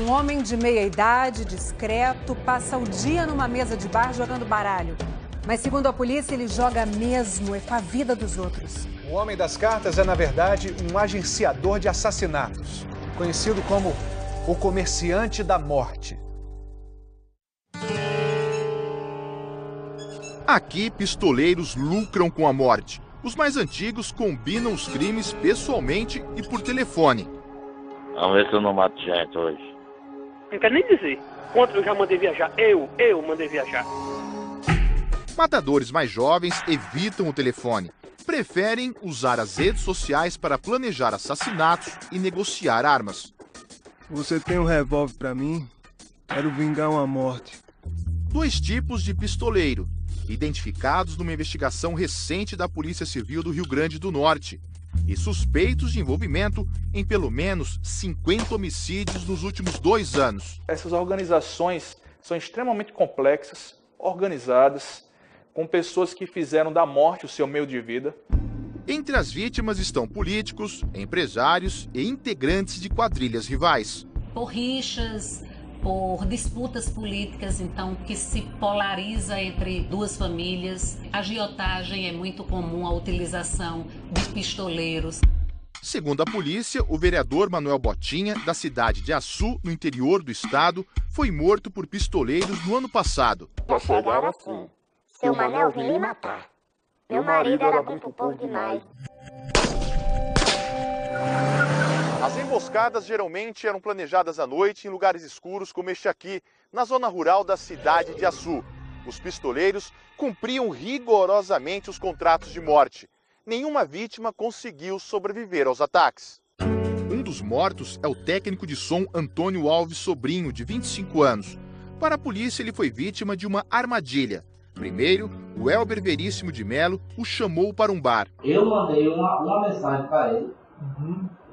Um homem de meia idade, discreto, passa o dia numa mesa de bar jogando baralho. Mas, segundo a polícia, ele joga mesmo, é com a vida dos outros. O homem das cartas é, na verdade, um agenciador de assassinatos, conhecido como o comerciante da morte. Aqui, pistoleiros lucram com a morte. Os mais antigos combinam os crimes pessoalmente e por telefone. Vamos ver se eu não mato gente hoje. Não quero nem dizer quanto eu já mandei viajar. Eu mandei viajar. Matadores mais jovens evitam o telefone. Preferem usar as redes sociais para planejar assassinatos e negociar armas. Você tem um revólver para mim? Quero vingar uma morte. Dois tipos de pistoleiro, identificados numa investigação recente da Polícia Civil do Rio Grande do Norte e suspeitos de envolvimento em pelo menos 50 homicídios nos últimos 2 anos. Essas organizações são extremamente complexas, organizadas, com pessoas que fizeram da morte o seu meio de vida. Entre as vítimas estão políticos, empresários e integrantes de quadrilhas rivais. Por rixas, por disputas políticas, então, que se polariza entre duas famílias. A agiotagem é muito comum, a utilização de pistoleiros. Segundo a polícia, o vereador Manuel Botinha, da cidade de Açu, no interior do estado, foi morto por pistoleiros no ano passado. Já chegaram assim. Seu Manel vinha lhe matar. Meu marido era bom pro povo demais. As emboscadas geralmente eram planejadas à noite em lugares escuros como este aqui, na zona rural da cidade de Açu. Os pistoleiros cumpriam rigorosamente os contratos de morte. Nenhuma vítima conseguiu sobreviver aos ataques. Um dos mortos é o técnico de som Antônio Alves Sobrinho, de 25 anos. Para a polícia, ele foi vítima de uma armadilha. Primeiro, o Elber Veríssimo de Melo o chamou para um bar. Eu mandei uma mensagem para ele,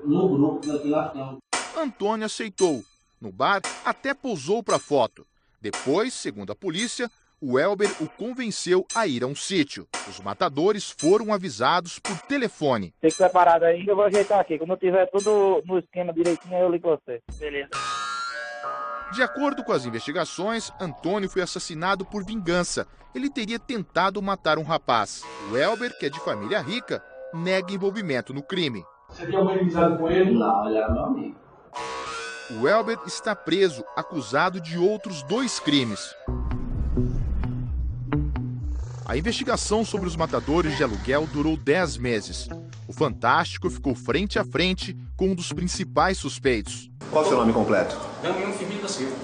no grupo que nós temos. Antônio aceitou. No bar, até pousou para foto. Depois, segundo a polícia, o Elber o convenceu a ir a um sítio. Os matadores foram avisados por telefone. Fique preparado aí, eu vou ajeitar aqui. Quando eu tiver tudo no esquema direitinho, eu ligo você. Beleza. De acordo com as investigações, Antônio foi assassinado por vingança. Ele teria tentado matar um rapaz. O Elber, que é de família rica, nega envolvimento no crime. Você tem alguma amizade com ele? Não, ele era meu amigo. O Elber está preso, acusado de outros 2 crimes. A investigação sobre os matadores de aluguel durou 10 meses. O Fantástico ficou frente a frente com um dos principais suspeitos. Qual é o seu nome completo? Damião Firmino da Silva.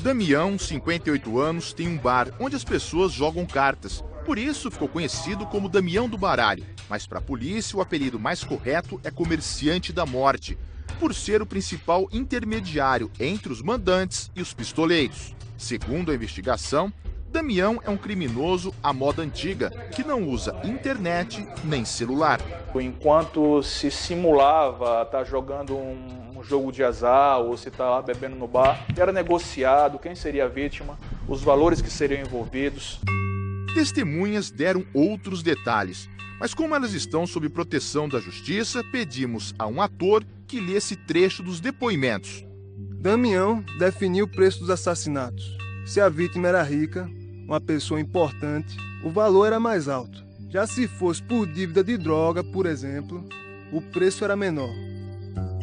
Damião, 58 anos, tem um bar onde as pessoas jogam cartas. Por isso ficou conhecido como Damião do Baralho. Mas para a polícia, o apelido mais correto é Comerciante da Morte, por ser o principal intermediário entre os mandantes e os pistoleiros. Segundo a investigação, Damião é um criminoso à moda antiga, que não usa internet nem celular. Enquanto se simulava estar jogando um jogo de azar ou se estar lá bebendo no bar, era negociado quem seria a vítima, os valores que seriam envolvidos. Testemunhas deram outros detalhes, mas como elas estão sob proteção da justiça, pedimos a um ator que lesse trecho dos depoimentos. Damião definiu o preço dos assassinatos. Se a vítima era rica, uma pessoa importante, o valor era mais alto. Já se fosse por dívida de droga, por exemplo, o preço era menor.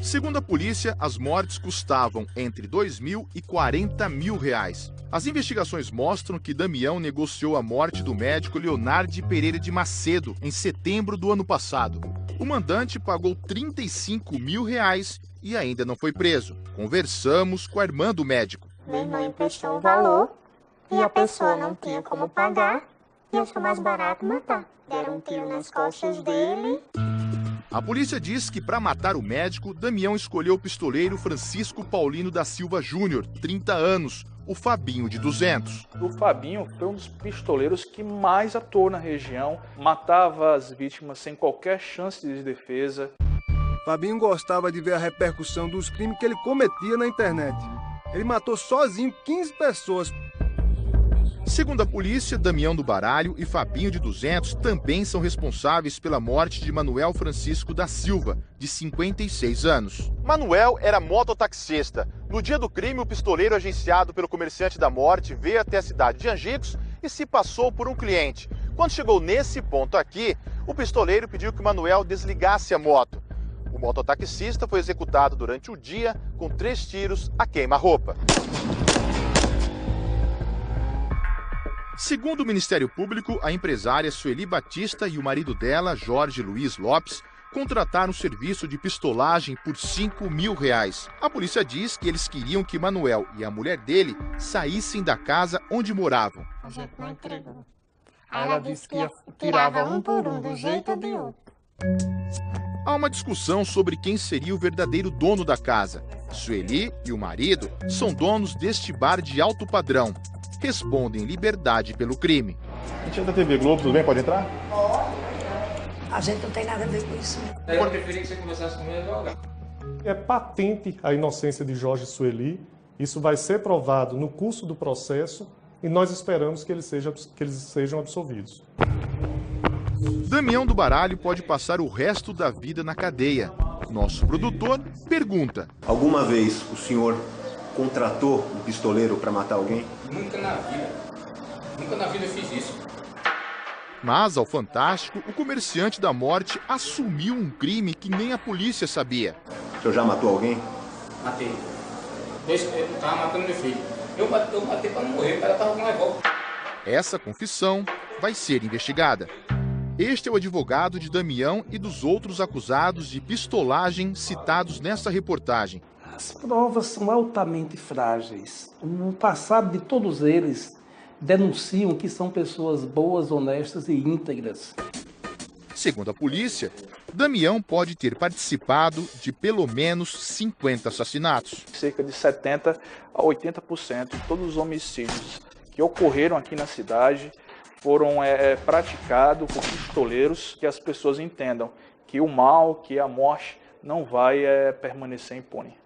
Segundo a polícia, as mortes custavam entre R$2.000 e R$40.000. As investigações mostram que Damião negociou a morte do médico Leonardo Pereira de Macedo em setembro do ano passado. O mandante pagou R$35.000 e ainda não foi preso. Conversamos com a irmã do médico. Meu irmão emprestou um valor e a pessoa não tinha como pagar e achou mais barato matar. Deram um tiro nas costas dele. A polícia diz que para matar o médico, Damião escolheu o pistoleiro Francisco Paulino da Silva Júnior, 30 anos, o Fabinho de 200. O Fabinho foi um dos pistoleiros que mais atuou na região, matava as vítimas sem qualquer chance de defesa. Fabinho gostava de ver a repercussão dos crimes que ele cometia na internet. Ele matou sozinho 15 pessoas. Segundo a polícia, Damião do Baralho e Fabinho de 200 também são responsáveis pela morte de Manuel Francisco da Silva, de 56 anos. Manuel era mototaxista. No dia do crime, o pistoleiro agenciado pelo comerciante da morte veio até a cidade de Angicos e se passou por um cliente. Quando chegou nesse ponto aqui, o pistoleiro pediu que Manuel desligasse a moto. O mototaxista foi executado durante o dia com 3 tiros a queima-roupa. Segundo o Ministério Público, a empresária Sueli Batista e o marido dela, Jorge Luiz Lopes, contrataram o serviço de pistolagem por R$5.000. A polícia diz que eles queriam que Manuel e a mulher dele saíssem da casa onde moravam. A gente não entregou. Ela disse que tirava um por um, do jeito ou de outro. Há uma discussão sobre quem seria o verdadeiro dono da casa. Sueli e o marido são donos deste bar de alto padrão. Respondem liberdade pelo crime. A gente é da TV Globo, tudo bem? Pode entrar? A gente não tem nada a ver com isso. Eu preferia que você conversasse comigo agora. É patente a inocência de Jorge e Sueli. Isso vai ser provado no curso do processo e nós esperamos que eles sejam absolvidos. Damião do Baralho pode passar o resto da vida na cadeia. Nosso produtor pergunta: alguma vez o senhor contratou um pistoleiro para matar alguém? Nunca na vida. Nunca na vida eu fiz isso. Mas, ao Fantástico, o comerciante da morte assumiu um crime que nem a polícia sabia. O senhor já matou alguém? Matei. Eu estava matando meu filho. Eu matei para não morrer, o cara estava com revólver. Essa confissão vai ser investigada. Este é o advogado de Damião e dos outros acusados de pistolagem citados nesta reportagem. As provas são altamente frágeis. O passado de todos eles denunciam que são pessoas boas, honestas e íntegras. Segundo a polícia, Damião pode ter participado de pelo menos 50 assassinatos. Cerca de 70% a 80% de todos os homicídios que ocorreram aqui na cidade foram praticados por pistoleiros, que as pessoas entendam que o mal, que a morte não vai permanecer impune.